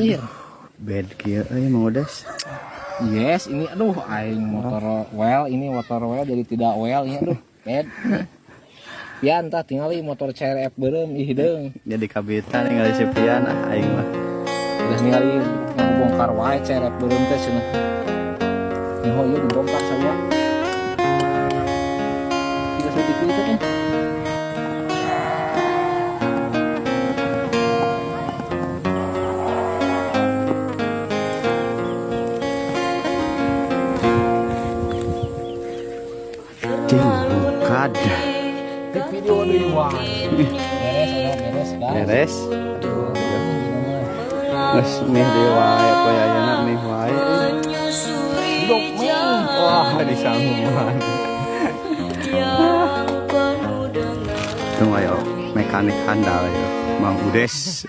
anjir. Bed kieu Mang Udes. Yes, ini aduh aing motor well, ini motor well jadi tidak well ini aduh. Bed. Ya entah tinggal motor CRF beureum ih deung. Jadi kabitan ningali si Pian aing mah. Udah ningali bongkar wae CRF beureum teh cenah. Nyaho ieu dibongkar saja. Tidak seperti itu kan. Kada. Di video deui wae. Beres, Beres. Geus mih deui wae poe ayeuna mih wae. Dok meng. Wah, disangguan. Tunggu ayo mekanik handal ya. Mang Udes.